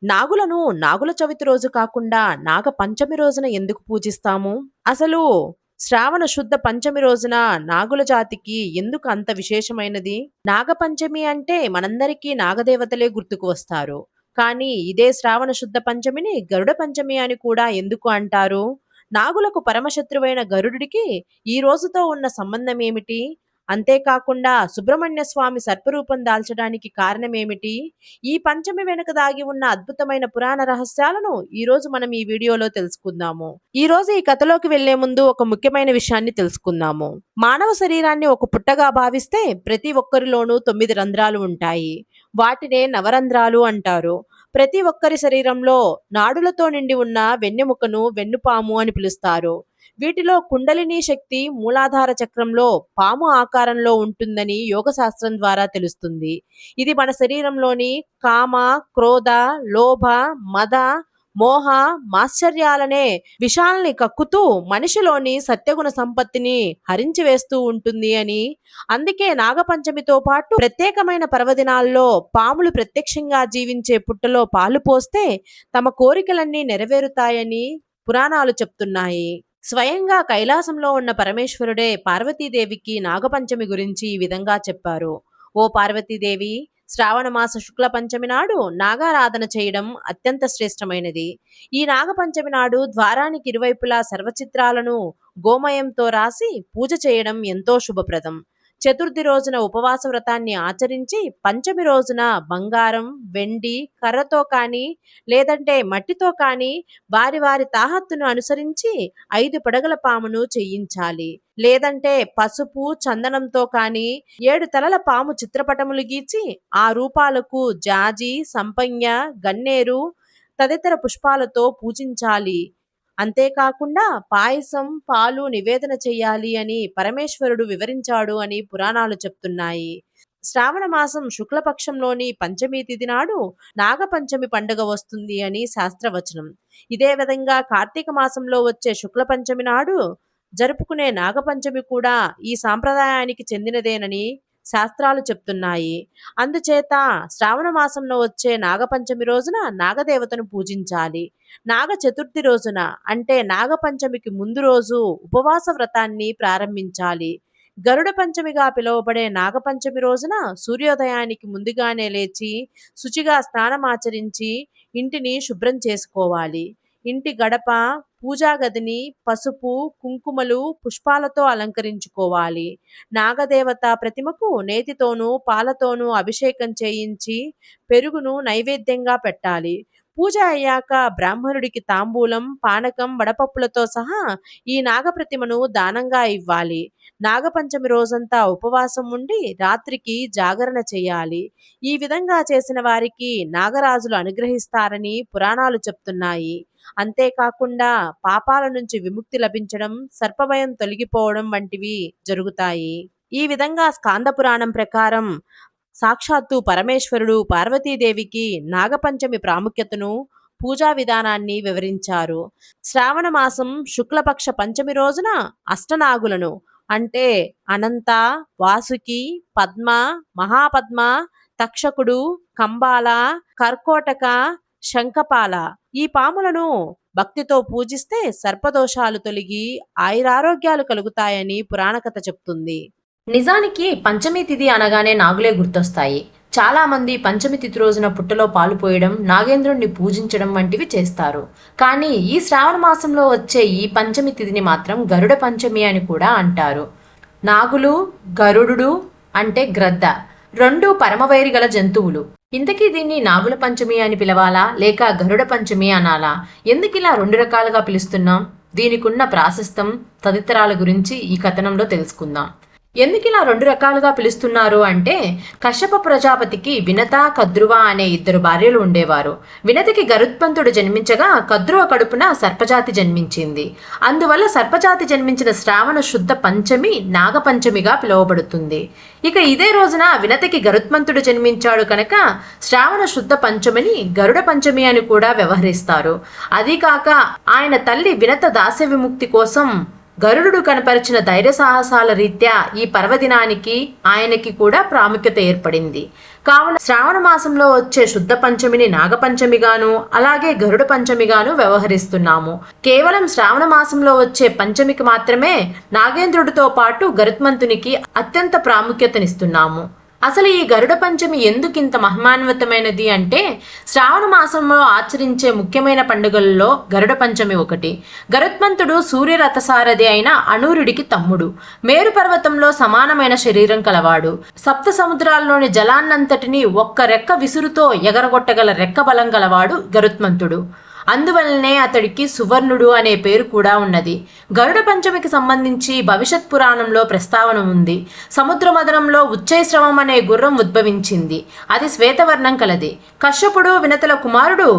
నాగులను నాగుల చవితి రోజు కాకుండా నాగ పంచమి రోజున ఎందుకు పూజిస్తాము? అసలు శ్రావణ శుద్ధ పంచమి రోజున నాగుల జాతికి ఎందుకు అంత విశేషమైనది? నాగపంచమి అంటే మనందరికీ నాగదేవతలే గుర్తుకు వస్తారు. కానీ ఇదే శ్రావణ శుద్ధ పంచమిని గరుడ పంచమి అని కూడా ఎందుకు అంటారు? నాగులకు పరమశత్రువైన గరుడుడికి ఈ రోజుతో ఉన్న సంబంధం ఏమిటి? అంతేకాకుండా సుబ్రహ్మణ్య స్వామి సర్పరూపం దాల్చడానికి కారణమేమిటి? ఈ పంచమి వెనుక దాగి ఉన్న అద్భుతమైన పురాణ రహస్యాలను ఈ రోజు మనం ఈ వీడియోలో తెలుసుకుందాము. ఈ రోజు ఈ కథలోకి వెళ్లే ముందు ఒక ముఖ్యమైన విషయాన్ని తెలుసుకుందాము. మానవ శరీరాన్ని ఒక పుట్టగా భావిస్తే ప్రతి ఒక్కరిలోనూ 9 రంధ్రాలు ఉంటాయి. వాటినే నవరంధ్రాలు అంటారు. ప్రతి ఒక్కరి శరీరంలో నాడులతో నిండి ఉన్న వెన్నెముకను వెన్నుపాము అని పిలుస్తారు. వీటిలో కుండలిని శక్తి మూలాధార చక్రంలో పాము ఆకారంలో ఉంటుందని యోగ శాస్త్రం ద్వారా తెలుస్తుంది. ఇది మన శరీరంలోని కామ, క్రోధ, లోభ, మద, మోహ, మాశ్చర్యాలనే విషాల్ని కక్కుతూ మనిషిలోని సత్యగుణ సంపత్తిని హరించి వేస్తూ ఉంటుంది అని, అందుకే నాగపంచమితో పాటు ప్రత్యేకమైన పర్వదినాల్లో పాములు ప్రత్యక్షంగా జీవించే పుట్టలో పాలు పోస్తే తమ కోరికలన్నీ నెరవేరుతాయని పురాణాలు చెప్తున్నాయి. స్వయంగా కైలాసంలో ఉన్న పరమేశ్వరుడే పార్వతీదేవికి నాగపంచమి గురించి ఈ విధంగా చెప్పారు. ఓ పార్వతీదేవి, శ్రావణ మాస శుక్ల పంచమి నాడు నాగారాధన చేయడం అత్యంత శ్రేష్టమైనది. ఈ నాగపంచమి నాడు ద్వారానికి ఇరువైపులా సర్వచిత్రాలను గోమయంతో రాసి పూజ చేయడం ఎంతో శుభప్రదం. చతుర్థి రోజున ఉపవాస వ్రతాన్ని ఆచరించి పంచమి రోజున బంగారం, వెండి, కర్రతో కానీ లేదంటే మట్టితో కానీ వారి వారి తాహత్తును అనుసరించి 5 పడగల పామును చేయించాలి. లేదంటే పసుపు, చందనంతో కానీ 7 తలల పాము చిత్రపటములు గీచి ఆ రూపాలకు జాజి, సంపంగ, గన్నేరు తదితర పుష్పాలతో పూజించాలి. అంతేకాకుండా పాయసం, పాలు నివేదన చెయ్యాలి అని పరమేశ్వరుడు వివరించాడు అని పురాణాలు చెప్తున్నాయి. శ్రావణ మాసం శుక్లపక్షంలోని పంచమి తిథి నాడు నాగపంచమి పండుగ వస్తుంది అని శాస్త్రవచనం. ఇదే విధంగా కార్తీక మాసంలో వచ్చే శుక్ల పంచమి నాడు జరుపుకునే నాగపంచమి కూడా ఈ సాంప్రదాయానికి చెందినదేనని శాస్త్రాలు చెప్తున్నాయి. అందుచేత శ్రావణ మాసంలో వచ్చే నాగపంచమి రోజున నాగదేవతను పూజించాలి. నాగ చతుర్థి రోజున అంటే నాగపంచమికి ముందు రోజు ఉపవాస వ్రతాన్ని ప్రారంభించాలి. గరుడ పంచమిగా పిలువబడే నాగపంచమి రోజున సూర్యోదయానికి ముందుగానే లేచి శుచిగా స్నానమాచరించి ఇంటిని శుభ్రం చేసుకోవాలి. ఇంటి గడప, పూజా గదిని పసుపు, కుంకుమలు, పుష్పాలతో అలంకరించుకోవాలి. నాగదేవత ప్రతిమకు నేతితోనూ పాలతోనూ అభిషేకం చేయించి పెరుగును నైవేద్యంగా పెట్టాలి. పూజ అయ్యాక బ్రాహ్మణుడికి తాంబూలం, పానకం, వడపప్పులతో సహా ఈ నాగప్రతిమను దానంగా ఇవ్వాలి. నాగపంచమి రోజంతా ఉపవాసం ఉండి రాత్రికి జాగరణ చేయాలి. ఈ విధంగా చేసిన వారికి నాగరాజులు అనుగ్రహిస్తారని పురాణాలు చెప్తున్నాయి. అంతేకాకుండా పాపాల నుంచి విముక్తి లభించడం, సర్పభయం తొలగిపోవడం వంటివి జరుగుతాయి. ఈ విధంగా స్కాంద పురాణం ప్రకారం సాక్షాత్తు పరమేశ్వరుడు పార్వతీదేవికి నాగపంచమి ప్రాముఖ్యతను, పూజా విధానాన్ని వివరించారు. శ్రావణ మాసం శుక్లపక్ష పంచమి రోజున అష్టనాగులను అంటే అనంత, వాసుకి, పద్మ, మహాపద్మ, తక్షకుడు, కంబాల, కర్కోటక, శంఖపాల ఈ పాములను భక్తితో పూజిస్తే సర్పదోషాలు తొలగి ఆయురారోగ్యాలు కలుగుతాయని పురాణకథ చెప్తుంది. నిజానికి పంచమి తిథి అనగానే నాగులే గుర్తొస్తాయి. చాలా మంది పంచమి తిథి రోజున పుట్టలో పాలు పోయడం, నాగేంద్రుణ్ణి పూజించడం వంటివి చేస్తారు. కానీ ఈ శ్రావణ మాసంలో వచ్చే ఈ పంచమి తిథిని మాత్రం గరుడ పంచమి అని కూడా అంటారు. నాగులు, గరుడు అంటే గ్రద్ద, 2 పరమవైరి గల జంతువులు. ఇంతకీ దీన్ని నాగుల పంచమి అని పిలవాలా లేక గరుడ పంచమి అనాలా? ఎందుకిలా 2 రకాలుగా పిలుస్తున్నాం? దీనికున్న ప్రాశస్త్యం తదితరాల గురించి ఈ కథనంలో తెలుసుకుందాం. ఎందుకిలా 2 రకాలుగా పిలుస్తున్నారు అంటే, కశ్యప ప్రజాపతికి వినత, కద్రువ అనే 2 భార్యలు ఉండేవారు. వినతికి గరుత్మంతుడు జన్మించగా కద్రువ కడుపున సర్పజాతి జన్మించింది. అందువల్ల సర్పజాతి జన్మించిన శ్రావణ శుద్ధ పంచమి నాగపంచమిగా పిలువబడుతుంది. ఇక ఇదే రోజున వినతికి గరుత్మంతుడు జన్మించాడు కనుక శ్రావణ శుద్ధ పంచమిని గరుడ పంచమి అని కూడా వ్యవహరిస్తారు. అదీ కాక ఆయన తల్లి వినత దాస్య విముక్తి కోసం గరుడు కనపరిచిన ధైర్య సాహసాల రీత్యా ఈ పర్వదినానికి ఆయనకి కూడా ప్రాముఖ్యత ఏర్పడింది. కావున శ్రావణ మాసంలో వచ్చే శుద్ధ పంచమిని నాగపంచమిగాను అలాగే గరుడ పంచమిగాను వ్యవహరిస్తున్నాము. కేవలం శ్రావణ మాసంలో వచ్చే పంచమికి మాత్రమే నాగేంద్రుడితో పాటు గరుత్మంతునికి అత్యంత ప్రాముఖ్యతనిస్తున్నాము. అసలు ఈ గరుడ పంచమి ఎందుకింత మహిమాన్వితమైనది అంటే శ్రావణ మాసంలో ఆచరించే ముఖ్యమైన పండుగలలో గరుడ పంచమి ఒకటి. గరుత్మంతుడు సూర్య రథసారథి అయిన అనూరుడికి తమ్ముడు. మేరు పర్వతంలో సమానమైన శరీరం కలవాడు. సప్త సముద్రాల్లోని జలాన్నంతటినీ ఒక్క రెక్క విసురుతో ఎగరగొట్టగల రెక్క బలం గలవాడు గరుత్మంతుడు. అందువల్లనే అతడికి సువర్ణుడు అనే పేరు కూడా ఉన్నది. గరుడ పంచమికి సంబంధించి భవిష్యత్ పురాణంలో ప్రస్తావన ఉంది. సముద్ర మదనంలో ఉచ్చైశ్రవం అనే గుర్రం ఉద్భవించింది. అది శ్వేతవర్ణం కలది. కశ్యపుడు వినతల కుమారుడు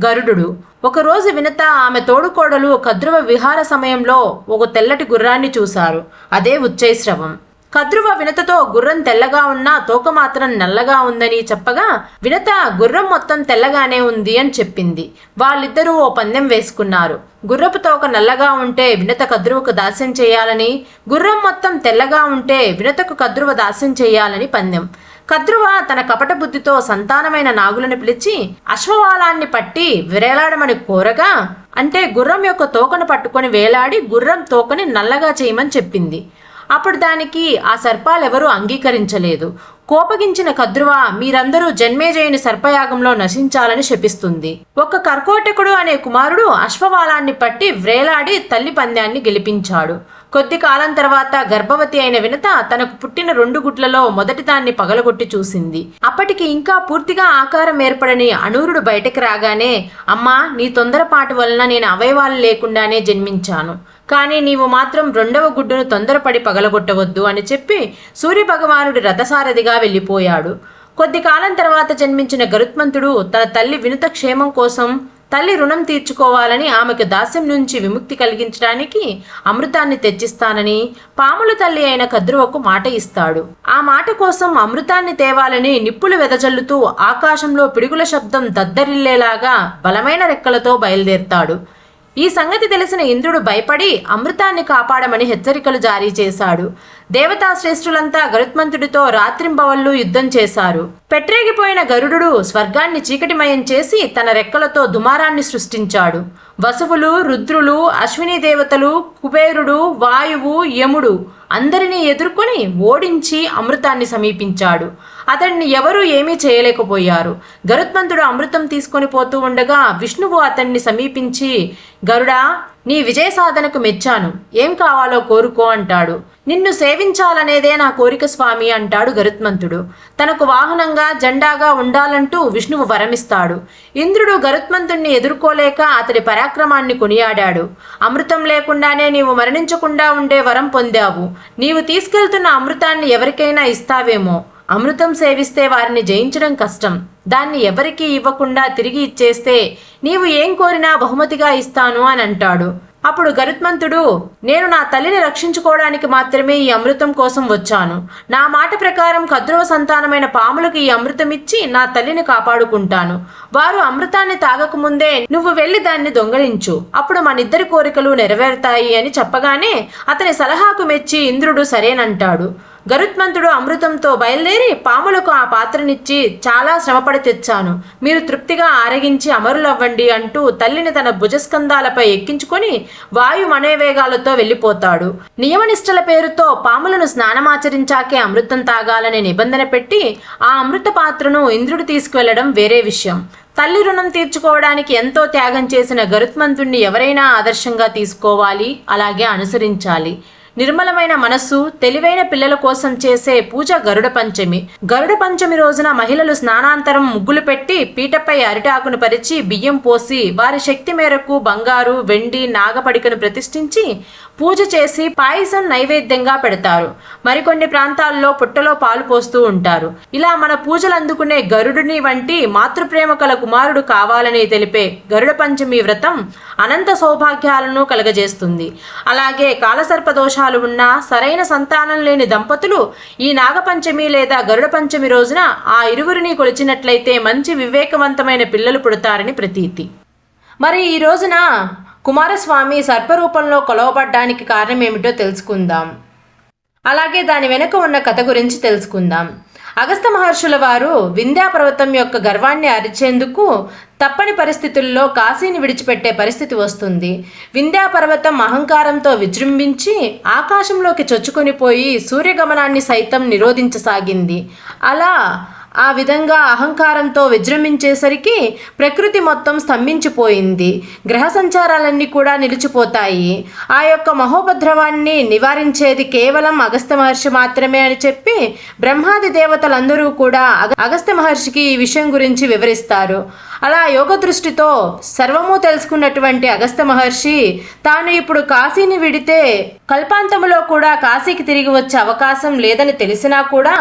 గరుడు. ఒకరోజు వినత ఆమె తోడుకోడలు కద్రువ విహార సమయంలో ఒక తెల్లటి గుర్రాన్ని చూశారు. అదే ఉచ్చైశ్రవం. కద్రువ వినతతో గుర్రం తెల్లగా ఉన్నా తోక మాత్రం నల్లగా ఉందని చెప్పగా వినత గుర్రం మొత్తం తెల్లగానే ఉంది అని చెప్పింది. వాళ్ళిద్దరూ ఓ పందెం వేసుకున్నారు. గుర్రపు తోక నల్లగా ఉంటే వినత కద్రువకు దాస్యం చేయాలని, గుర్రం మొత్తం తెల్లగా ఉంటే వినతకు కద్రువ దాస్యం చేయాలని పందెం. కద్రువ తన కపట బుద్ధితో సంతానమైన నాగులను పిలిచి అశ్వవాలాన్ని పట్టి వేలాడమని కోరగా, అంటే గుర్రం యొక్క తోకను పట్టుకొని వేలాడి గుర్రం తోకని నల్లగా చేయమని చెప్పింది. అప్పుడు దానికి ఆ సర్పాలెవరూ అంగీకరించలేదు. కోపగించిన కద్రువ మీరందరూ జన్మేజయుని సర్పయాగంలో నశించాలని శపిస్తుంది. ఒక కర్కోటకుడు అనే కుమారుడు అశ్వవాలాన్ని పట్టి వ్రేలాడి తల్లి పందాన్ని గెలిపించాడు. కొద్ది కాలం తర్వాత గర్భవతి అయిన వినత తనకు పుట్టిన 2 గుడ్లలో మొదటి దాన్ని పగలగొట్టి చూసింది. అప్పటికి ఇంకా పూర్తిగా ఆకారం ఏర్పడని అనూరుడు బయటకు రాగానే, అమ్మా, నీ తొందరపాటు వలన నేను అవయవాలు లేకుండానే జన్మించాను. కానీ నీవు మాత్రం 2వ గుడ్డును తొందరపడి పగలగొట్టవద్దు అని చెప్పి సూర్యభగవానుడి రథసారథిగా వెళ్ళిపోయాడు. కొద్ది కాలం తర్వాత జన్మించిన గరుత్మంతుడు తన తల్లి వినుత క్షేమం కోసం తల్లి రుణం తీర్చుకోవాలని ఆమెకు దాస్యం నుంచి విముక్తి కలిగించడానికి అమృతాన్ని తెచ్చిస్తానని పాముల తల్లి అయిన కద్రువకు మాట ఇస్తాడు. ఆ మాట కోసం అమృతాన్ని తేవాలని నిప్పులు వెదజల్లుతూ ఆకాశంలో పిడుగుల శబ్దం దద్దరిల్లేలాగా బలమైన రెక్కలతో బయలుదేరతాడు. ఈ సంగతి తెలిసిన ఇంద్రుడు భయపడి అమృతాన్ని కాపాడమని హెచ్చరికలు జారీ చేశాడు. దేవతా శ్రేష్ఠులంతా గరుత్మంతుడితో రాత్రింబవళ్ళు యుద్ధం చేశారు. పెట్టరేగిపోయిన గరుడు స్వర్గాన్ని చీకటిమయం చేసి తన రెక్కలతో దుమారాన్ని సృష్టించాడు. వసువులు, రుద్రులు, అశ్విని దేవతలు, కుబేరుడు, వాయువు, యముడు అందరినీ ఎదుర్కొని ఓడించి అమృతాన్ని సమీపించాడు. అతడిని ఎవరూ ఏమీ చేయలేకపోయారు. గరుత్మంతుడు అమృతం తీసుకొని పోతూ ఉండగా విష్ణువు అతన్ని సమీపించి, గరుడా, నీ విజయ సాధనకు మెచ్చాను. ఏం కావాలో కోరుకో అంటాడు. నిన్ను సేవించాలనేదే నా కోరిక స్వామి అంటాడు గరుత్మంతుడు. తనకు వాహనంగా జెండాగా ఉండాలంటూ విష్ణువు వరమిస్తాడు. ఇంద్రుడు గరుత్మంతుణ్ణి ఎదుర్కోలేక అతడి పరాక్రమాన్ని కొనియాడాడు. అమృతం లేకుండానే నీవు మరణించకుండా ఉండే వరం పొందావు. నీవు తీసుకెళ్తున్న అమృతాన్ని ఎవరికైనా ఇస్తావేమో. అమృతం సేవిస్తే వారిని జయించడం కష్టం. దాన్ని ఎవరికీ ఇవ్వకుండా తిరిగి ఇచ్చేస్తే నీవు ఏం కోరినా బహుమతిగా ఇస్తాను అని అంటాడు. అప్పుడు గరుత్మంతుడు, నేను నా తల్లిని రక్షించుకోవడానికి మాత్రమే ఈ అమృతం కోసం వచ్చాను. నా మాట ప్రకారం కద్రువ సంతానమైన పాములకు ఈ అమృతం ఇచ్చి నా తల్లిని కాపాడుకుంటాను. వారు అమృతాన్ని తాగకముందే నువ్వు వెళ్లి దాన్ని దొంగలించు. అప్పుడు మనిద్దరి కోరికలు నెరవేరుతాయి అని చెప్పగానే అతని సలహాకు మెచ్చి ఇంద్రుడు సరేనంటాడు. గరుత్మంతుడు అమృతంతో బయలుదేరి పాములకు ఆ పాత్రనిచ్చి, చాలా శ్రమపడి తెచ్చాను, మీరు తృప్తిగా ఆరగించి అమరులవ్వండి అంటూ తల్లిని తన భుజస్కంధాలపై ఎక్కించుకొని వాయు మనోవేగాలతో వెళ్ళిపోతాడు. నియమనిష్టల పేరుతో పాములను స్నానమాచరించాకే అమృతం తాగాలనే నిబంధన పెట్టి ఆ అమృత పాత్రను ఇంద్రుడు తీసుకువెళ్లడం వేరే విషయం. తల్లి రుణం తీర్చుకోవడానికి ఎంతో త్యాగం చేసిన గరుత్మంతుణ్ణి ఎవరైనా ఆదర్శంగా తీసుకోవాలి, అలాగే అనుసరించాలి. నిర్మలమైన మనస్సు, తెలివైన పిల్లల కోసం చేసే పూజ గరుడ పంచమి. గరుడ పంచమి రోజున మహిళలు స్నానాంతరం ముగ్గులు పెట్టి పీటపై అరిటాకును పరిచి బియ్యం పోసి వారి శక్తి మేరకు బంగారు, వెండి, నాగపడికను ప్రతిష్ఠించి పూజ చేసి పాయసం నైవేద్యంగా పెడతారు. మరికొన్ని ప్రాంతాల్లో పుట్టలో పాలు పోస్తూ ఉంటారు. ఇలా మన పూజలు అందుకునే గరుడుని వంటి మాతృప్రేమ కల కుమారుడు కావాలని తెలిపే గరుడ పంచమి వ్రతం అనంత సౌభాగ్యాలను కలగజేస్తుంది. అలాగే కాలసర్ప దోషాలు ఉన్నా సరైన సంతానం లేని దంపతులు ఈ నాగపంచమి లేదా గరుడ పంచమి రోజున ఆ ఇరువురిని కొలిచినట్లయితే మంచి వివేకవంతమైన పిల్లలు పుడతారని ప్రతీతి. మరి ఈ రోజున కుమారస్వామి సర్పరూపంలో కొలవబడ్డానికి కారణం ఏమిటో తెలుసుకుందాం. అలాగే దాని వెనుక ఉన్న కథ గురించి తెలుసుకుందాం. అగస్త్య మహర్షుల వారు వింధ్యా పర్వతం యొక్క గర్వాన్ని అరిచేందుకు తప్పని పరిస్థితుల్లో కాశీని విడిచిపెట్టే పరిస్థితి వస్తుంది. వింధ్యా పర్వతం అహంకారంతో విజృంభించి ఆకాశంలోకి చొచ్చుకొని పోయి సూర్యగమనాన్ని సైతం నిరోధించసాగింది. అలా ఆ విధంగా అహంకారంతో విజృంభించేసరికి ప్రకృతి మొత్తం స్తంభించిపోయింది. గ్రహ సంచారాలన్నీ కూడా నిలిచిపోతాయి. ఆ యొక్క మహోపద్రవాన్ని నివారించేది కేవలం అగస్త్య మహర్షి మాత్రమే అని చెప్పి బ్రహ్మాది దేవతలందరూ కూడా అగస్త్య మహర్షికి ఈ విషయం గురించి వివరిస్తారు. అలా యోగ దృష్టితో సర్వము తెలుసుకున్నటువంటి అగస్త్య మహర్షి తాను ఇప్పుడు కాశీని విడితే కల్పాంతములో కూడా కాశీకి తిరిగి వచ్చే అవకాశం లేదని తెలిసినా కూడా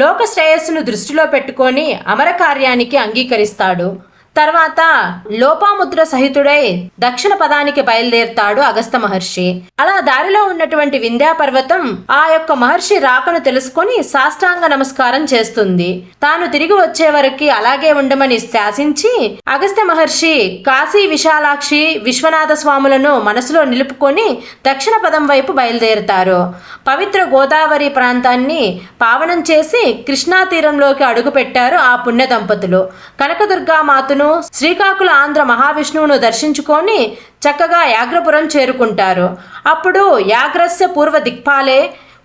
లోక శ్రేయస్సును దృష్టిలో పెట్టుకొని అమర కార్యానికి అంగీకరిస్తాడు. తర్వాత లోపాముద్ర సహితుడై దక్షిణ పదానికి బయలుదేరుతాడు అగస్త్య మహర్షి. అలా దారిలో ఉన్నటువంటి వింధ్యా పర్వతం ఆ యొక్క మహర్షి రాకను తెలుసుకొని సాష్టాంగ నమస్కారం చేస్తుంది. తాను తిరిగి వచ్చే వరకు అలాగే ఉండమని శాసించి అగస్త్య మహర్షి కాశీ విశాలాక్షి విశ్వనాథ స్వాములను మనసులో నిలుపుకొని దక్షిణ పదం వైపు బయలుదేరుతారు. పవిత్ర గోదావరి ప్రాంతాన్ని పావనం చేసి కృష్ణా తీరంలోకి అడుగుపెట్టారు ఆ పుణ్య దంపతులు. కనకదుర్గామాతను శ్రీకాకుళ ఆంధ్ర మహావిష్ణువును దర్శించుకొని చక్కగా యాగ్రపురం చేరుకుంటారు. అప్పుడు యాగ్రస్య పూర్వ దిక్పాలే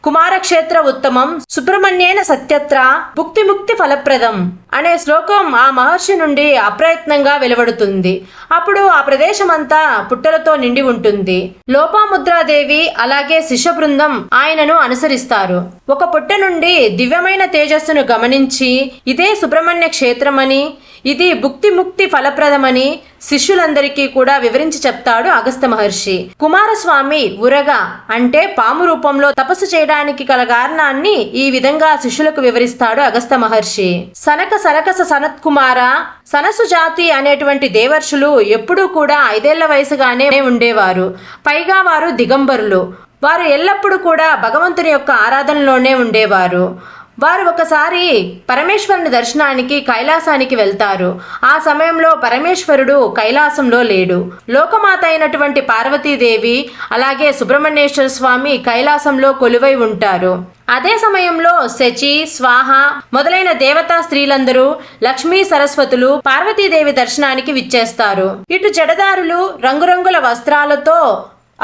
కుమారక్షేత్ర ఉత్తమం సుబ్రహ్మణ్యేన సత్యత్ర భుక్తి ముక్తి ఫలప్రదం అనే శ్లోకం ఆ మహర్షి నుండి అప్రయత్నంగా వెలువడుతుంది. అప్పుడు ఆ ప్రదేశం అంతా పుట్టలతో నిండి ఉంటుంది. లోపాముద్రాదేవి అలాగే శిష్య బృందం ఆయనను అనుసరిస్తారు. ఒక పుట్ట నుండి దివ్యమైన తేజస్సును గమనించి ఇదే సుబ్రహ్మణ్య క్షేత్రమని ఇది భుక్తి ముక్తి ఫలప్రదమని శిష్యులందరికీ కూడా వివరించి చెప్తాడు అగస్త్య మహర్షి. కుమారస్వామి ఉరగా అంటే పాము రూపంలో తపస్సు చేయడానికి గల కారణాన్ని ఈ విధంగా శిష్యులకు వివరిస్తాడు అగస్త్య మహర్షి. సనక సనకస సనత్ కుమార సనసు జాతి అనేటువంటి దేవర్షులు ఎప్పుడూ కూడా 5 ఏళ్ల వయసుగానే ఉండేవారు. పైగా వారు దిగంబరులు. వారు ఎల్లప్పుడూ కూడా భగవంతుని యొక్క ఆరాధనలోనే ఉండేవారు. వారు ఒకసారి పరమేశ్వరుని దర్శనానికి కైలాసానికి వెళ్తారు. ఆ సమయంలో పరమేశ్వరుడు కైలాసంలో లేడు. లోకమాత అయినటువంటి పార్వతీదేవి అలాగే సుబ్రహ్మణ్యేశ్వర స్వామి కైలాసంలో కొలువై ఉంటారు. అదే సమయంలో శచి స్వాహ మొదలైన దేవతా స్త్రీలందరూ లక్ష్మీ సరస్వతులు పార్వతీదేవి దర్శనానికి విచ్చేస్తారు. ఇటు జడదారులు రంగురంగుల వస్త్రాలతో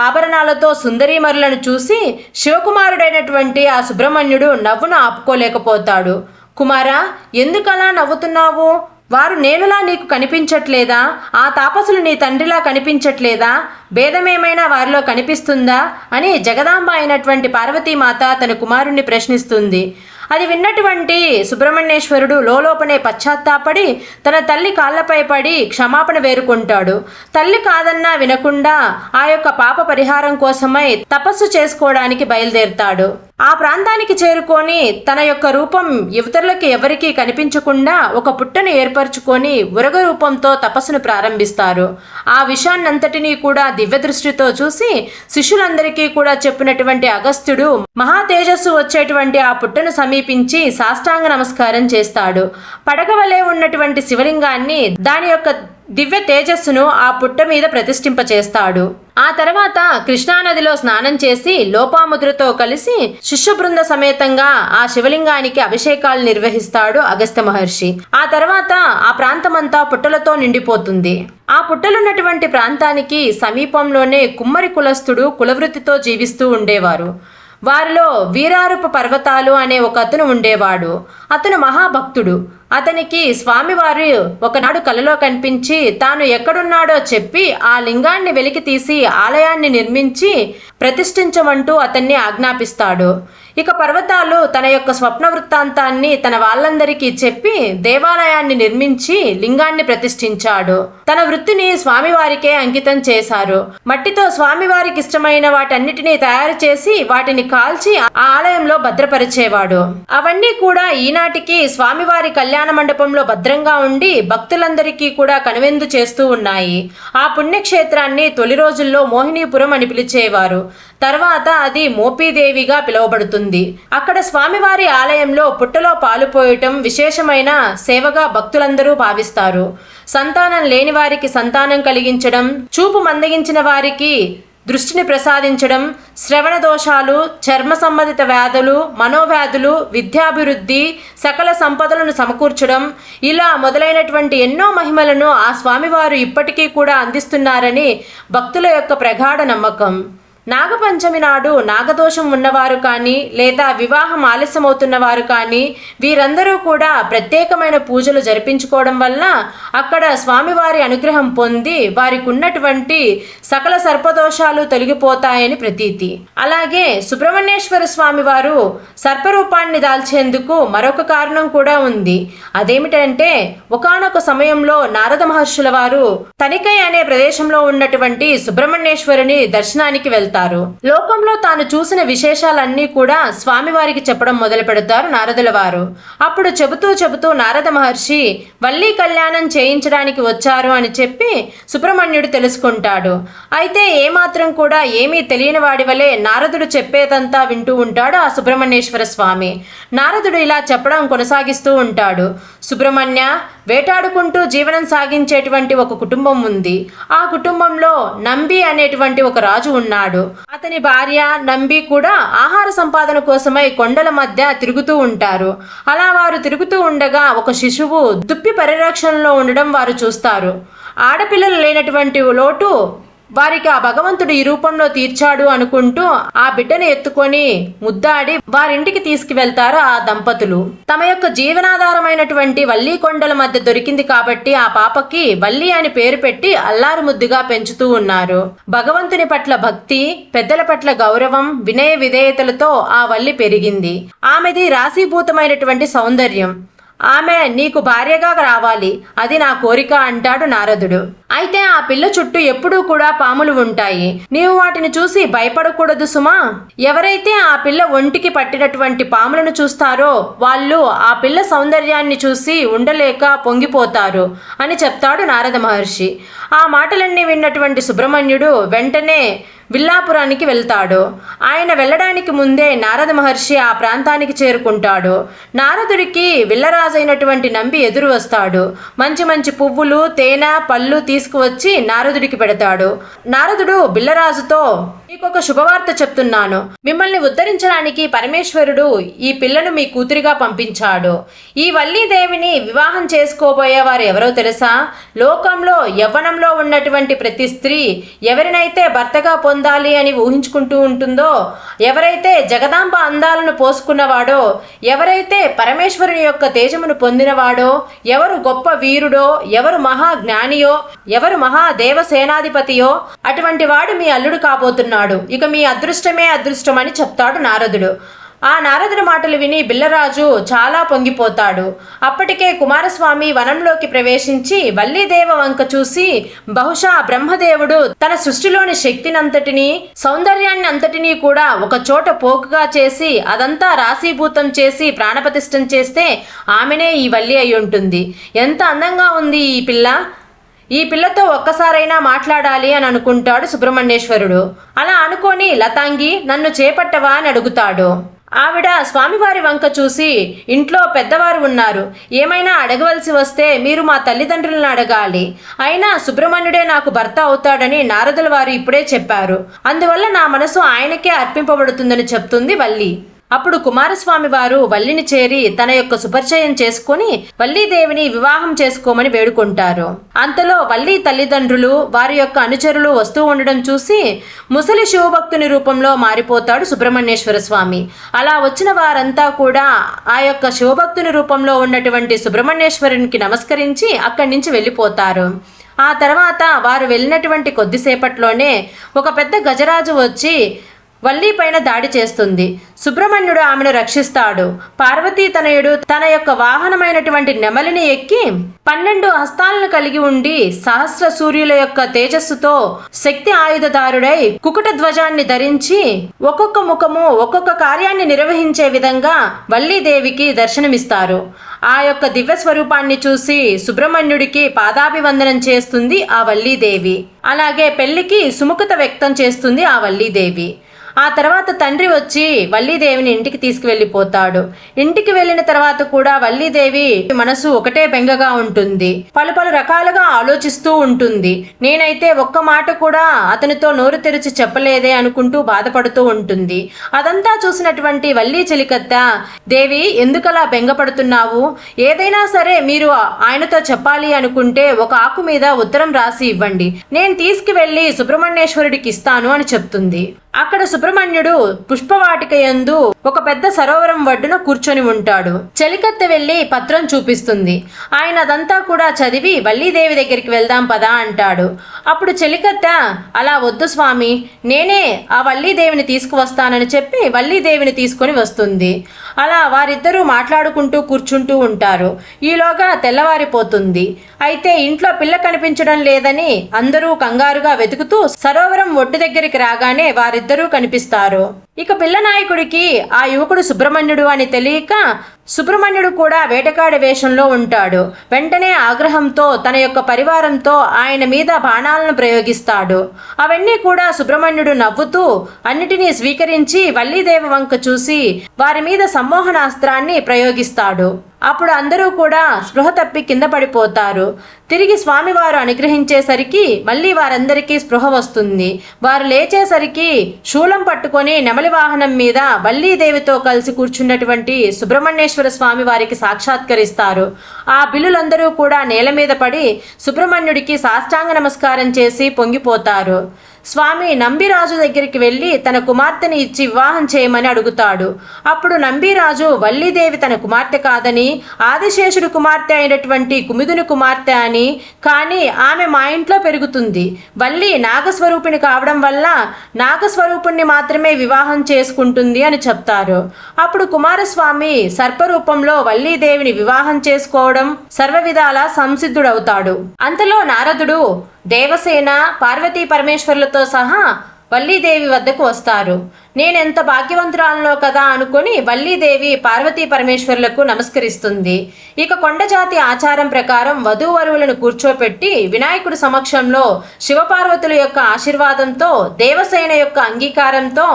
ఆభరణాలతో సుందరీమరులను చూసి శివకుమారుడైనటువంటి ఆ సుబ్రహ్మణ్యుడు నవ్వును ఆపుకోలేకపోతాడు. కుమారా, ఎందుకలా నవ్వుతున్నావు? వారు నేనులా నీకు కనిపించట్లేదా? ఆ తాపసులు నీ తండ్రిలా కనిపించట్లేదా? భేదమేమైనా వారిలో కనిపిస్తుందా అని జగదాంబ అయినటువంటి పార్వతీమాత తన కుమారుణ్ణి ప్రశ్నిస్తుంది. అది విన్నటువంటి సుబ్రహ్మణ్యేశ్వరుడు లోలోపనే పశ్చాత్తాపడి తన తల్లి కాళ్లపై పడి క్షమాపణ వేరుకుంటాడు. తల్లి కాదన్నా వినకుండా ఆ యొక్క పాప పరిహారం కోసమై తపస్సు చేసుకోవడానికి బయలుదేరుతాడు. ఆ ప్రాంతానికి చేరుకొని తన యొక్క రూపం ఇతరులకి ఎవరికీ కనిపించకుండా ఒక పుట్టను ఏర్పరచుకొని ఉరగ రూపంతో తపస్సును ప్రారంభిస్తారు. ఆ విషయాన్నంతటినీ కూడా దివ్య దృష్టితో చూసి శిష్యులందరికీ కూడా చెప్పినటువంటి అగస్త్యుడు మహా తేజస్సు వచ్చేటువంటి ఆ పుట్టను సమీపించి సాష్టాంగ నమస్కారం చేస్తాడు. పడగ వలె ఉన్నటువంటి శివలింగాన్ని దాని యొక్క దివ్య తేజస్సును ఆ పుట్ట మీద ప్రతిష్ఠింపచేస్తాడు. ఆ తర్వాత కృష్ణానదిలో స్నానం చేసి లోపాముద్రతో కలిసి శిష్య బృంద సమేతంగా ఆ శివలింగానికి అభిషేకాలు నిర్వహిస్తాడు అగస్త్య మహర్షి. ఆ తర్వాత ఆ ప్రాంతమంతా పుట్టలతో నిండిపోతుంది. ఆ పుట్టలున్నటువంటి ప్రాంతానికి సమీపంలోనే కుమ్మరి కులస్థుడు కులవృత్తితో జీవిస్తూ ఉండేవారు. వారిలో వీరారుప పర్వతాలు అనే ఒక అతను ఉండేవాడు. అతను మహాభక్తుడు. అతనికి స్వామివారు ఒకనాడు కలలో కనిపించి తాను ఎక్కడున్నాడో చెప్పి ఆ లింగాన్ని వెలికి తీసి ఆలయాన్ని నిర్మించి ప్రతిష్ఠించమంటూ అతన్ని ఆజ్ఞాపిస్తాడు. ఇక పర్వతాలు తన యొక్క స్వప్న వృత్తాంతాన్ని తన వాళ్ళందరికీ చెప్పి దేవాలయాన్ని నిర్మించి లింగాన్ని ప్రతిష్ఠించాడు. తన వృత్తిని స్వామివారికే అంకితం చేశారు. మట్టితో స్వామివారికి ఇష్టమైన వాటన్నిటినీ తయారు చేసి వాటిని కాల్చి ఆ ఆలయంలో భద్రపరిచేవాడు. అవన్నీ కూడా ఈనాటికి స్వామివారి కళ్యాణ మండపంలో భద్రంగా ఉండి భక్తులందరికీ కూడా కనువిందు చేస్తూ ఉన్నాయి. ఆ పుణ్యక్షేత్రాన్ని తొలి రోజుల్లో మోహినీపురం అని పిలిచేవారు. తర్వాత అది మోపీదేవిగా పిలువబడుతుంది. అక్కడ స్వామివారి ఆలయంలో పుట్టలో పాలు పోయటం విశేషమైన సేవగా భక్తులందరూ భావిస్తారు. సంతానం లేని వారికి సంతానం కలిగించడం, చూపు మందగించిన వారికి దృష్టిని ప్రసాదించడం, శ్రవణ దోషాలు, చర్మ సంబంధిత వ్యాధులు, మనోవ్యాధులు, విద్యాభివృద్ధి, సకల సంపదలను సమకూర్చడం, ఇలా మొదలైనటువంటి ఎన్నో మహిమలను ఆ స్వామివారు ఇప్పటికీ కూడా అందిస్తున్నారని భక్తుల యొక్క ప్రగాఢ నమ్మకం. నాగపంచమి నాడు నాగదోషం ఉన్నవారు కానీ లేదా వివాహం ఆలస్యమవుతున్న వారు కానీ వీరందరూ కూడా ప్రత్యేకమైన పూజలు జరిపించుకోవడం వల్ల అక్కడ స్వామివారి అనుగ్రహం పొంది వారికి ఉన్నటువంటి సకల సర్పదోషాలు తొలగిపోతాయని ప్రతీతి. అలాగే సుబ్రహ్మణ్యేశ్వర స్వామి వారు సర్పరూపాన్ని దాల్చేందుకు మరొక కారణం కూడా ఉంది. అదేమిటంటే ఒకానొక సమయంలో నారద మహర్షుల వారు తనికై అనే ప్రదేశంలో ఉన్నటువంటి సుబ్రహ్మణ్యేశ్వరుని దర్శనానికి వెళ్తారు. లోకంలో తాను చూసిన విశేషాలన్నీ కూడా స్వామివారికి చెప్పడం మొదలు పెడతారు నారదుల వారు. అప్పుడు చెబుతూ నారద మహర్షి వల్లీ కళ్యాణం చేయించడానికి వచ్చారు అని చెప్పి సుబ్రహ్మణ్యుడు తెలుసుకుంటాడు. అయితే ఏమాత్రం కూడా ఏమీ తెలియని వాడి వలె నారదుడు చెప్పేదంతా వింటూ ఉంటాడు ఆ సుబ్రహ్మణ్యేశ్వర స్వామి. నారదుడు ఇలా చెప్పడం కొనసాగిస్తూ ఉంటాడు. సుబ్రహ్మణ్య, వేటాడుకుంటూ జీవనం సాగించేటువంటి ఒక కుటుంబం ఉంది. ఆ కుటుంబంలో నంబి అనేటువంటి ఒక రాజు ఉన్నాడు. అతని భార్య నంబి కూడా ఆహార సంపాదన కోసమై కొండల మధ్య తిరుగుతూ ఉంటారు. అలా వారు తిరుగుతూ ఉండగా ఒక శిశువు దుప్పి పరిరక్షణలో ఉండడం వారు చూస్తారు. ఆడపిల్లలు లేనటువంటి లోటు వారికి ఆ భగవంతుడు ఈ రూపంలో తీర్చాడు అనుకుంటూ ఆ బిడ్డను ఎత్తుకొని ముద్దాడి వారింటికి తీసుకువెళ్తారు ఆ దంపతులు. తమ యొక్క జీవనాధారమైనటువంటి వల్లి కొండల మధ్య దొరికింది కాబట్టి ఆ పాపకి వల్లి అని పేరు పెట్టి అల్లారు ముద్దుగా పెంచుతూ ఉన్నారు. భగవంతుని పట్ల భక్తి, పెద్దల పట్ల గౌరవం, వినయ విధేయతలతో ఆ వల్లి పెరిగింది. ఆమెది రాశీభూతమైనటువంటి సౌందర్యం. ఆమె నీకు భార్యగా రావాలి, అది నా కోరిక అంటాడు నారదుడు. అయితే ఆ పిల్ల చుట్టూ ఎప్పుడూ కూడా పాములు ఉంటాయి. నీవు వాటిని చూసి భయపడకూడదు సుమా. ఎవరైతే ఆ పిల్ల ఒంటికి పట్టినటువంటి పాములను చూస్తారో వాళ్ళు ఆ పిల్ల సౌందర్యాన్ని చూసి ఉండలేక పొంగిపోతారు అని చెప్తాడు నారద మహర్షి. ఆ మాటలన్నీ విన్నటువంటి సుబ్రహ్మణ్యుడు వెంటనే విల్లాపురానికి వెళ్తాడు. ఆయన వెళ్ళడానికి ముందే నారద మహర్షి ఆ ప్రాంతానికి చేరుకుంటాడు. నారదుడికి విల్లరాజైనటువంటి నంబి ఎదురు వస్తాడు. మంచి మంచి పువ్వులు, తేనె, పళ్ళు తీసుకువచ్చి నారదుడికి పెడతాడు. నారదుడు బిల్లరాజుతో, మీకొక శుభవార్త చెప్తున్నాను. మిమ్మల్ని ఉద్ధరించడానికి పరమేశ్వరుడు ఈ పిల్లను మీ కూతురిగా పంపించాడు. ఈ వల్లీదేవిని వివాహం చేసుకోబోయేవారు ఎవరో తెలుసా? లోకంలో యవ్వనంలో ఉన్నటువంటి ప్రతి స్త్రీ ఎవరినైతే భర్తగా పొందాలి అని ఊహించుకుంటూ ఉంటుందో, ఎవరైతే జగదాంబ అందాలను పోసుకున్నవాడో, ఎవరైతే పరమేశ్వరుని యొక్క తేజమును పొందినవాడో, ఎవరు గొప్ప వీరుడో, ఎవరు మహా జ్ఞానియో, ఎవరు మహా దేవసేనాధిపతియో అటువంటి వాడు మీ అల్లుడు కాబోతున్నాడు. ఇక మీ అదృష్టమే అదృష్టం అని చెప్తాడు నారదుడు. ఆ నారదుడి మాటలు విని బిల్లరాజు చాలా పొంగిపోతాడు. అప్పటికే కుమారస్వామి వనంలోకి ప్రవేశించి వల్లీదేవ వంక చూసి, బహుశా బ్రహ్మదేవుడు తన సృష్టిలోని శక్తినంతటినీ, సౌందర్యాన్ని అంతటినీ కూడా ఒక చోట పోకుగా చేసి అదంతా రాశీభూతం చేసి ప్రాణప్రతిష్ఠం చేస్తే ఆమెనే ఈ వల్లి అయి ఉంటుంది. ఎంత అందంగా ఉంది ఈ పిల్ల. ఈ పిల్లతో ఒక్కసారైనా మాట్లాడాలి అని అనుకుంటాడు సుబ్రహ్మణ్యేశ్వరుడు. అలా అనుకొని, లతాంగి నన్ను చేపట్టవా అని అడుగుతాడు. ఆవిడ స్వామివారి వంక చూసి, ఇంట్లో పెద్దవారు ఉన్నారు, ఏమైనా అడగవలసి వస్తే మీరు మా తల్లిదండ్రులను అడగాలి. అయినా సుబ్రహ్మణ్యుడే నాకు భర్త అవుతాడని నారదుల వారు ఇప్పుడే చెప్పారు. అందువల్ల నా మనసు ఆయనకే అర్పింపబడుతుందని చెప్తుంది వల్లి. అప్పుడు కుమారస్వామి వారు వల్లిని చేరి తన యొక్క సుపరిచయం చేసుకుని వల్లీదేవిని వివాహం చేసుకోమని వేడుకుంటారు. అంతలో వల్లి తల్లిదండ్రులు, వారి యొక్క అనుచరులు వస్తూ ఉండడం చూసి ముసలి శివభక్తుని రూపంలో మారిపోతాడు సుబ్రహ్మణ్యేశ్వర స్వామి. అలా వచ్చిన వారంతా కూడా ఆ యొక్క శివభక్తుని రూపంలో ఉన్నటువంటి సుబ్రహ్మణ్యేశ్వరునికి నమస్కరించి అక్కడి నుంచి వెళ్ళిపోతారు. ఆ తర్వాత వారు వెళ్ళినటువంటి కొద్దిసేపట్లోనే ఒక పెద్ద గజరాజు వచ్చి వల్లి పైన దాడి చేస్తుంది. సుబ్రహ్మణ్యుడు ఆమెను రక్షిస్తాడు. పార్వతీ తనయుడు తన యొక్క వాహనమైనటువంటి నెమలిని ఎక్కి 12 హస్తాలను కలిగి ఉండి సహస్ర సూర్యుల యొక్క తేజస్సుతో శక్తి ఆయుధదారుడై కుకుట ధ్వజాన్ని ధరించి ఒక్కొక్క ముఖము ఒక్కొక్క కార్యాన్ని నిర్వహించే విధంగా వల్లీదేవికి దర్శనమిస్తారు. ఆ యొక్క దివ్య స్వరూపాన్ని చూసి సుబ్రహ్మణ్యుడికి పాదాభివందనం చేస్తుంది ఆ వల్లీదేవి. అలాగే పెళ్లికి సుముఖత వ్యక్తం చేస్తుంది ఆ వల్లీదేవి. ఆ తర్వాత తండ్రి వచ్చి వల్లీదేవిని ఇంటికి తీసుకువెళ్ళిపోతాడు. ఇంటికి వెళ్ళిన తర్వాత కూడా వల్లీదేవి మనసు ఒకటే బెంగగా ఉంటుంది. పలు రకాలుగా ఆలోచిస్తూ ఉంటుంది. నేనైతే ఒక్క మాట కూడా అతనితో నోరు తెరిచి చెప్పలేదే అనుకుంటూ బాధపడుతూ ఉంటుంది. అదంతా చూసినటువంటి వల్లీ చెలికత్త, దేవి ఎందుకలా బెంగపడుతున్నావు? ఏదైనా సరే మీరు ఆయనతో చెప్పాలి అనుకుంటే ఒక ఆకు మీద ఉత్తరం రాసి ఇవ్వండి, నేను తీసుకువెళ్ళి సుబ్రహ్మణ్యేశ్వరుడికి ఇస్తాను అని చెప్తుంది. అక్కడ సుబ్రహ్మణ్యుడు పుష్పవాటిక యందు ఒక పెద్ద సరోవరం ఒడ్డున కూర్చొని ఉంటాడు. చెలికత్త వెళ్లి పత్రం చూపిస్తుంది. ఆయన అదంతా కూడా చదివి వల్లీదేవి దగ్గరికి వెళ్దాం పదా అంటాడు. అప్పుడు చెలికత్త, అలా వద్దు స్వామి, నేనే ఆ వల్లీదేవిని తీసుకువస్తానని చెప్పి వల్లీదేవిని తీసుకొని వస్తుంది. అలా వారిద్దరూ మాట్లాడుకుంటూ కూర్చుంటూ ఉంటారు. ఈలోగా తెల్లవారిపోతుంది. అయితే ఇంట్లో పిల్ల కనిపించడం లేదని అందరూ కంగారుగా వెతుకుతూ సరోవరం ఒడ్డు దగ్గరికి రాగానే వారిద్దరూ కనిపిస్తారు. ఇక పిల్ల నాయకుడికి ఆ యువకుడు సుబ్రహ్మణ్యుడు అని తెలియక సుబ్రహ్మణ్యుడు కూడా వేటగాడి వేషంలో ఉంటాడు. వెంటనే ఆగ్రహంతో తన యొక్క పరివారంతో ఆయన మీద బాణాలను ప్రయోగిస్తాడు. అవన్నీ కూడా సుబ్రహ్మణ్యుడు నవ్వుతూ అన్నిటినీ స్వీకరించి వల్లీదేవి వంక చూసి వారి మీద సమ్మోహనాస్త్రాన్ని ప్రయోగిస్తాడు. అప్పుడు అందరూ కూడా స్పృహ తప్పి కింద పడిపోతారు. తిరిగి స్వామివారు అనుగ్రహించేసరికి మళ్ళీ వారందరికీ స్పృహ వస్తుంది. వారు లేచేసరికి శూలం పట్టుకొని నెమలి వాహనం మీద వల్లీదేవితో కలిసి కూర్చున్నటువంటి సుబ్రహ్మణ్యేశ్వర స్వామి వారికి సాక్షాత్కరిస్తారు. ఆ బిల్లులందరూ కూడా నేల మీద పడి సుబ్రహ్మణ్యుడికి సాష్టాంగ నమస్కారం చేసి పొంగిపోతారు. స్వామి నంబిరాజు దగ్గరికి వెళ్ళి తన కుమార్తెని ఇచ్చి వివాహం చేయమని అడుగుతాడు. అప్పుడు నంబిరాజు వల్లీదేవి తన కుమార్తె కాదని, ఆదిశేషుడు కుమార్తె అయినటువంటి కుమిదుని కుమార్తె అని, కానీ ఆమె మా ఇంట్లో పెరుగుతుంది, వల్లి నాగస్వరూపిణి కావడం వల్ల నాగస్వరూపుణ్ణి మాత్రమే వివాహం చేసుకుంటుంది అని చెప్తారు. అప్పుడు కుమారస్వామి సర్పరూపంలో వల్లీదేవిని వివాహం చేసుకోవడం సర్వవిధాలా సంసిద్ధుడవుతాడు. అంతలో నారదుడు దేవసేన పార్వతీ పరమేశ్వర్లతో సహా వల్లీదేవి వద్దకు వస్తారు. నేనెంత భాగ్యవంతురాలనో కదా అనుకుని వల్లీదేవి పార్వతీ పరమేశ్వర్లకు నమస్కరిస్తుంది. ఇక కొండజాతి ఆచారం ప్రకారం వధూవరువులను కూర్చోపెట్టి వినాయకుడి సమక్షంలో శివపార్వతుల యొక్క ఆశీర్వాదంతో దేవసేన యొక్క అంగీకారంతో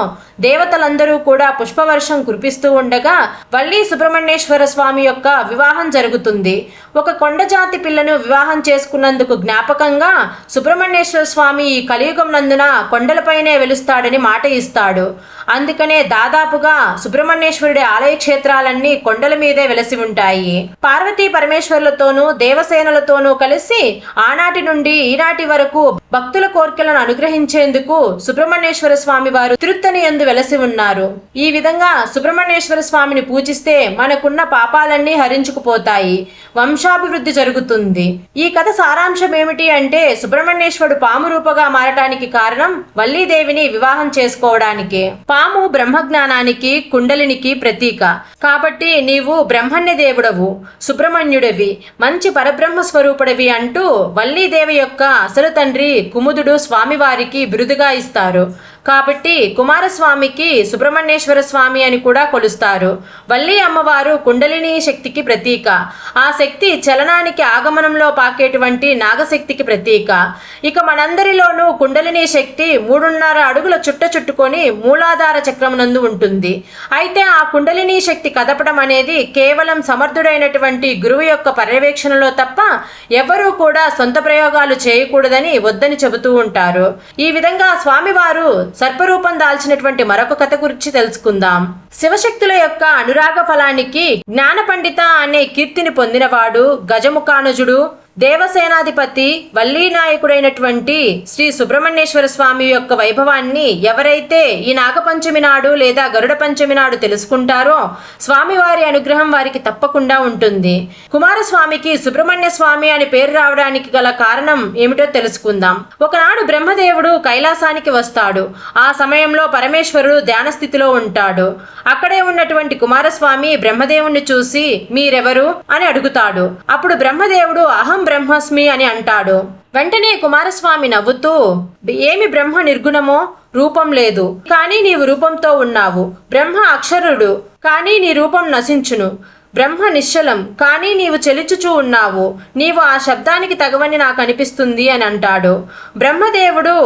దేవతలందరూ కూడా పుష్పవర్షం కురిపిస్తూ ఉండగా వల్లీ సుబ్రహ్మణ్యేశ్వర స్వామి యొక్క వివాహం జరుగుతుంది. ఒక కొండజాతి పిల్లను వివాహం చేసుకున్నందుకు జ్ఞాపకంగా సుబ్రహ్మణ్యేశ్వర స్వామి ఈ కలియుగం నందున కొండలపైనే వెలుస్తాడని మాట ఇస్తాడు. అందుకనే దాదాపుగా సుబ్రహ్మణ్యేశ్వరుడి ఆలయ క్షేత్రాలన్నీ కొండల మీదే వెలసి ఉంటాయి. పార్వతీ పరమేశ్వర్లతోనూ దేవసేనలతోనూ కలిసి ఆనాటి నుండి ఈనాటి వరకు భక్తుల కోర్కెలను అనుగ్రహించేందుకు సుబ్రహ్మణ్యేశ్వర స్వామి వారు తిరుత్తని యందు వెలసి ఉన్నారు. ఈ విధంగా సుబ్రహ్మణ్యేశ్వర స్వామిని పూజిస్తే మనకున్న పాపాలన్నీ హరించుకుపోతాయి, వంశాభివృద్ధి జరుగుతుంది. ఈ కథ సారాంశం ఏమిటి అంటే సుబ్రహ్మణ్యేశ్వరుడు పాము రూపంగా మారటానికి కారణం వల్లీదేవిని వివాహం చేసుకోవడానికే. పాము బ్రహ్మజ్ఞానానికి కుండలినికి ప్రతీక కాబట్టి నీవు బ్రహ్మణ్య దేవుడవు, సుబ్రహ్మణ్యుడివి, మంచి పరబ్రహ్మ స్వరూపుడివి అంటూ వల్లీదేవి యొక్క అసలు తండ్రి కుముదుడు స్వామివారికి బిరుదుగా ఇస్తారు. కాబట్టి కుమారస్వామికి సుబ్రహ్మణ్యేశ్వర స్వామి అని కూడా కొలుస్తారు. వల్లి అమ్మవారు కుండలిని శక్తికి ప్రతీక. ఆ శక్తి చలనానికి ఆగమనంలో పాకేటువంటి నాగశక్తికి ప్రతీక. ఇక మనందరిలోనూ కుండలిని శక్తి 3.5 అడుగుల చుట్ట చుట్టుకొని మూలాధార చక్రమునందు ఉంటుంది. అయితే ఆ కుండలిని శక్తి కదపడం అనేది కేవలం సమర్థుడైనటువంటి గురువు యొక్క పర్యవేక్షణలో తప్ప ఎవరూ కూడా సొంత ప్రయోగాలు చేయకూడదని వద్దని చెబుతూ ఉంటారు. ఈ విధంగా స్వామివారు సర్పరూపం దాల్చినటువంటి మరొక కథ గురించి తెలుసుకుందాం. శివశక్తుల యొక్క అనురాగ ఫలానికి జ్ఞాన పండిత అనే కీర్తిని పొందినవాడు గజముఖానుజుడు. దేవసేనాధిపతి వల్లీ నాయకుడైనటువంటి శ్రీ సుబ్రహ్మణ్యేశ్వర స్వామి యొక్క వైభవాన్ని ఎవరైతే ఈ నాగపంచమి నాడు లేదా గరుడ పంచమి నాడు తెలుసుకుంటారో స్వామివారి అనుగ్రహం వారికి తప్పకుండా ఉంటుంది. కుమారస్వామికి సుబ్రహ్మణ్య స్వామి అని పేరు రావడానికి గల కారణం ఏమిటో తెలుసుకుందాం. ఒకనాడు బ్రహ్మదేవుడు కైలాసానికి వస్తాడు. ఆ సమయంలో పరమేశ్వరుడు ధ్యాన స్థితిలో ఉంటాడు. అక్కడే ఉన్నటువంటి కుమారస్వామి బ్రహ్మదేవుణ్ణి చూసి మీరెవరు అని అడుగుతాడు. అప్పుడు బ్రహ్మదేవుడు అహం బ్రహ్మస్మి అని అంటాడు. వెంటనే కుమారస్వామి నవ్వుతూ ఏమి బ్రహ్మ నిర్గుణమో, రూపం లేదు కానీ నీవు రూపంతో ఉన్నావు. బ్రహ్మ అక్షరుడు కానీ నీ రూపం నశించును. బ్రహ్మ నిశ్చలం, కానీ నీవు చెలిచుచూ ఉన్నావు, నీవు ఆ శబ్దానికి తగవని నాకు అనిపిస్తుంది అని అంటాడు. బ్రహ్మదేవుడు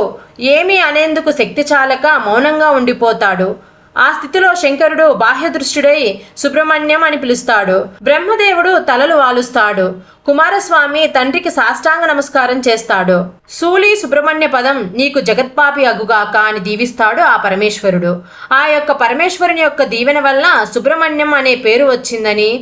ఏమీ అనేందుకు శక్తి చాలక మౌనంగా ఉండిపోతాడు. ఆ స్థితిలో శంకరుడు బాహ్యదృష్టుడై సుబ్రహ్మణ్యం అని పిలుస్తాడు. బ్రహ్మదేవుడు తలలు వాలుస్తాడు. కుమారస్వామి తండ్రికి సాష్టాంగ నమస్కారం చేస్తాడు. శూలి సుబ్రహ్మణ్య పదం నీకు జగత్పాపి అగుగాక అని దీవిస్తాడు ఆ పరమేశ్వరుడు. ఆ యొక్క పరమేశ్వరుని యొక్క దీవెన వల్ల సుబ్రహ్మణ్యం అనే పేరు వచ్చిందని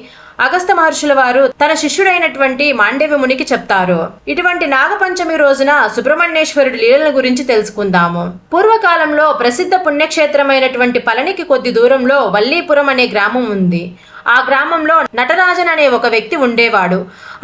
అగస్త్య మహర్షుల వారు తన శిష్యుడైనటువంటి మాండవ్య మునికి చెప్తారు. ఇటువంటి నాగపంచమి రోజున సుబ్రహ్మణ్యేశ్వరుడి లీలల గురించి తెలుసుకుందాము. పూర్వకాలంలో ప్రసిద్ధ పుణ్యక్షేత్రమైనటువంటి పళనికి కొద్ది దూరంలో వల్లీపురం అనే గ్రామం ఉంది. ఆ గ్రామంలో నటరాజన్ అనే ఒక వ్యక్తి ఉండేవాడు.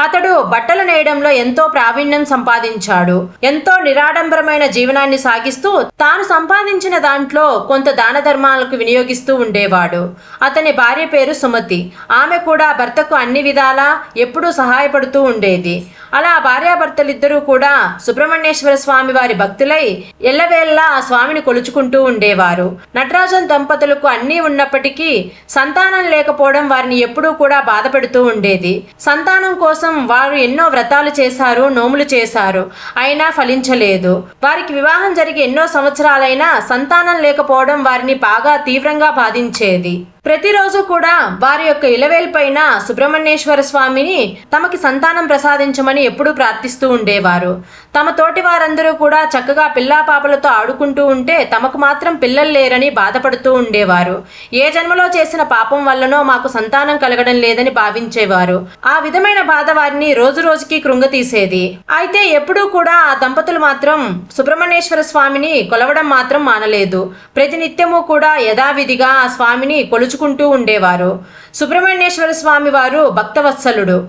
అతడు బట్టలు నేయడంలో ఎంతో ప్రావీణ్యం సంపాదించాడు. ఎంతో నిరాడంబరమైన జీవనాన్ని సాగిస్తూ తాను సంపాదించిన దాంట్లో కొంత దాన ధర్మాలకు వినియోగిస్తూ ఉండేవాడు. అతని భార్య పేరు సుమతి. ఆమె కూడా భర్తకు అన్ని విధాలా ఎప్పుడూ సహాయపడుతూ ఉండేది. అలా భార్యాభర్తలిద్దరూ కూడా సుబ్రహ్మణ్యేశ్వర స్వామి వారి భక్తులై ఎల్లవేళ్లా ఆ స్వామిని కొలుచుకుంటూ ఉండేవారు. నటరాజన్ దంపతులకు అన్నీ ఉన్నప్పటికీ సంతానం లేకపోవడం వారిని ఎప్పుడూ కూడా బాధ పెడుతూ ఉండేది. సంతానం కోసం వారు ఎన్నో వ్రతాలు చేశారు, నోములు చేశారు, అయినా ఫలించలేదు. వారికి వివాహం జరిగి ఎన్నో సంవత్సరాలైనా సంతానం లేకపోవడం వారిని బాగా తీవ్రంగా బాధించేది. ప్రతిరోజు కూడా వారి యొక్క ఇలవేల్పైన సుబ్రహ్మణ్యేశ్వర స్వామిని తమకి సంతానం ప్రసాదించమని ఎప్పుడూ ప్రార్థిస్తూ ఉండేవారు. తమ తోటి వారందరూ కూడా చక్కగా పిల్లాపాపలతో ఆడుకుంటూ ఉంటే తమకు మాత్రం పిల్లలు లేరని బాధపడుతూ ఉండేవారు. ఏ జన్మలో చేసిన పాపం వల్లనో మాకు సంతానం కలగడం లేదని భావించేవారు. ఆ విధమైన బాధ వారిని రోజు రోజుకి కృంగతీసేది. అయితే ఎప్పుడూ కూడా ఆ దంపతులు మాత్రం సుబ్రహ్మణ్యేశ్వర స్వామిని కొలవడం మాత్రం మానలేదు. ప్రతినిత్యము కూడా యథావిధిగా ఆ స్వామిని కొలుచుకుంటూ ఉండేవారు. సుబ్రహ్మణ్యేశ్వర స్వామి వారు భక్తవత్సలుడు.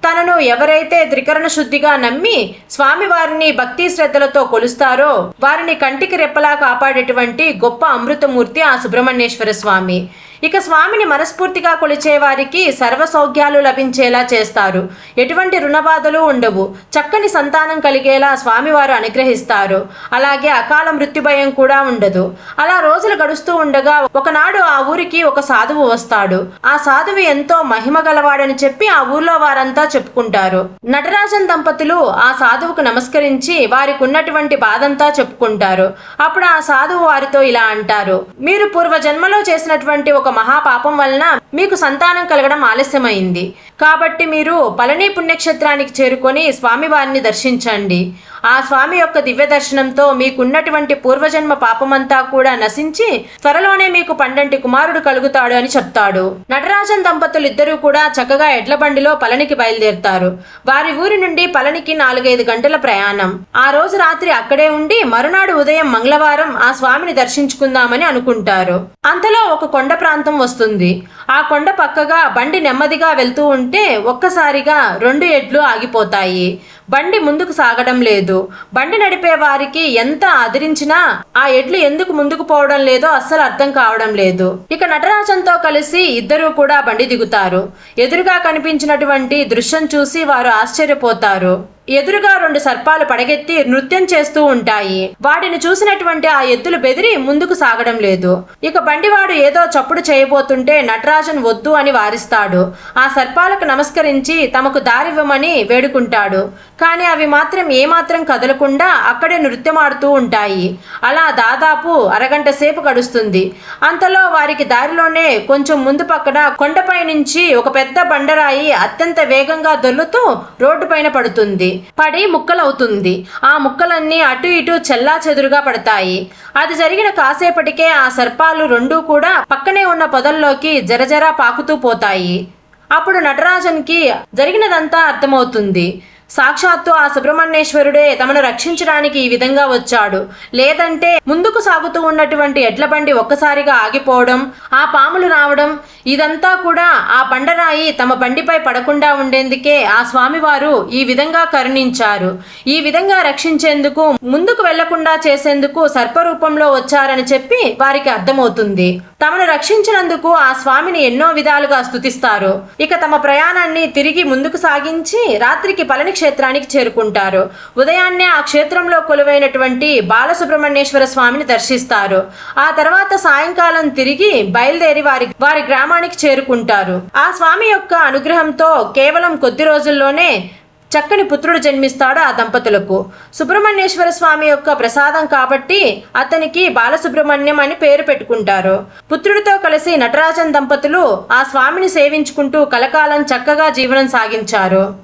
తనను ఎవరైతే త్రికరణ శుద్ధిగా నమ్మి స్వామివారిని భక్తి శ్రద్ధలతో కొలుస్తారో వారిని కంటికి రెప్పలా కాపాడేటువంటి గొప్ప అమృతమూర్తి ఆ సుబ్రహ్మణ్యేశ్వర స్వామి. ఇక స్వామిని మనస్ఫూర్తిగా కొలిచే వారికి సర్వ సౌఖ్యాలు లభించేలా చేస్తారు. ఎటువంటి రుణబాధలు ఉండవు. చక్కని సంతానం కలిగేలా స్వామివారు అనుగ్రహిస్తారు. అలాగే అకాల మృత్యు భయం కూడా ఉండదు. అలా రోజులు గడుస్తూ ఉండగా ఒకనాడు ఆ ఊరికి ఒక సాధువు వస్తాడు. ఆ సాధువు ఎంతో మహిమ గలవాడని చెప్పి ఆ ఊర్లో వారంతా చెప్పుకుంటారు. నటరాజన్ దంపతులు ఆ సాధువుకు నమస్కరించి వారికి ఉన్నటువంటి బాధంతా చెప్పుకుంటారు. అప్పుడు ఆ సాధువు వారితో ఇలా అంటారు, మీరు పూర్వజన్మలో చేసినటువంటి ఒక మహాపాపం వలన మీకు సంతానం కలగడం ఆలస్యమైంది. కాబట్టి మీరు పళని పుణ్యక్షేత్రానికి చేరుకొని స్వామివారిని దర్శించండి. ఆ స్వామి యొక్క దివ్య దర్శనంతో మీకున్నటువంటి పూర్వజన్మ పాపమంతా కూడా నశించి త్వరలోనే మీకు పండంటి కుమారుడు కలుగుతాడు అని చెప్తాడు. నటరాజన్ దంపతులు ఇద్దరూ కూడా చక్కగా ఎడ్ల బండిలో పళనికి బయలుదేరుతారు. వారి ఊరి నుండి పళనికి 4-5 గంటల ప్రయాణం. ఆ రోజు రాత్రి అక్కడే ఉండి మరునాడు ఉదయం మంగళవారం ఆ స్వామిని దర్శించుకుందామని అనుకుంటారు. అంతలో ఒక కొండ ప్రాంతం వస్తుంది. ఆ కొండ పక్కగా బండి నెమ్మదిగా వెళ్తూ ఉంటే ఒక్కసారిగా 2 ఎడ్లు ఆగిపోతాయి. బండి ముందుకు సాగడం లేదు. బండి నడిపే వారికి ఎంత అదిరించినా ఆ ఎడ్లు ఎందుకు ముందుకు పోవడం లేదో అస్సలు అర్థం కావడం లేదు. ఇక నటరాజన్తో కలిసి ఇద్దరూ కూడా బండి దిగుతారు. ఎదురుగా కనిపించినటువంటి దృశ్యం చూసి వారు ఆశ్చర్యపోతారు. ఎదురుగా 2 సర్పాలు పడగెత్తి నృత్యం చేస్తూ ఉంటాయి. వాటిని చూసినటువంటి ఆ ఎద్దులు బెదిరి ముందుకు సాగడం లేదు. ఇక బండివాడు ఏదో చప్పుడు చేయబోతుంటే నటరాజన్ వద్దు అని వారిస్తాడు. ఆ సర్పాలకు నమస్కరించి తమకు దారివ్వమని వేడుకుంటాడు. కానీ అవి మాత్రం ఏమాత్రం కదలకుండా అక్కడే నృత్యమాడుతూ ఉంటాయి. అలా దాదాపు అరగంట సేపు గడుస్తుంది. అంతలో వారికి దారిలోనే కొంచెం ముందు పక్కన కొండపై నుంచి ఒక పెద్ద బండరాయి అత్యంత వేగంగా దొర్లుతూ రోడ్డు పైన పడుతుంది. పడి ముక్కలవుతుంది. ఆ ముక్కలన్నీ అటు ఇటు చెల్లా చెదురుగా పడతాయి. అది జరిగిన కాసేపటికే ఆ సర్పాలు 2 కూడా పక్కనే ఉన్న పొదల్లోకి జరజరా పాకుతూ పోతాయి. అప్పుడు నటరాజన్కి జరిగినదంతా అర్థమవుతుంది. సాక్షాత్తు ఆ సుబ్రహ్మణ్యేశ్వరుడే తమను రక్షించడానికి ఈ విధంగా వచ్చాడు. లేదంటే ముందుకు సాగుతూ ఉన్నటువంటి ఎడ్ల బండి ఒక్కసారిగా ఆగిపోవడం, ఆ పాములు రావడం, ఇదంతా కూడా ఆ బండరాయి తమ బండిపై పడకుండా ఉండేందుకే ఆ స్వామివారు ఈ విధంగా కరుణించారు. ఈ విధంగా రక్షించేందుకు, ముందుకు వెళ్లకుండా చేసేందుకు సర్పరూపంలో వచ్చారని చెప్పి వారికి అర్థమవుతుంది. తమను రక్షించినందుకు ఆ స్వామిని ఎన్నో విధాలుగా స్తుతిస్తారు. ఇక తమ ప్రయాణాన్ని తిరిగి ముందుకు సాగించి రాత్రికి పళని క్షేత్రానికి చేరుకుంటారు. ఉదయాన్నే ఆ క్షేత్రంలో కొలువైనటువంటి బాలసుబ్రహ్మణ్యేశ్వర స్వామిని దర్శిస్తారు. ఆ తర్వాత సాయంకాలం తిరిగి బయలుదేరి వారి గ్రామానికి చేరుకుంటారు. ఆ స్వామి యొక్క అనుగ్రహంతో కేవలం కొద్ది రోజుల్లోనే చక్కని పుత్రుడు జన్మిస్తాడు ఆ దంపతులకు. సుబ్రహ్మణ్యేశ్వర స్వామి యొక్క ప్రసాదం కాబట్టి అతనికి బాలసుబ్రహ్మణ్యం అని పేరు పెట్టుకుంటారు. పుత్రుడితో కలిసి నటరాజన్ దంపతులు ఆ స్వామిని సేవించుకుంటూ కలకాలం చక్కగా జీవనం సాగించారు.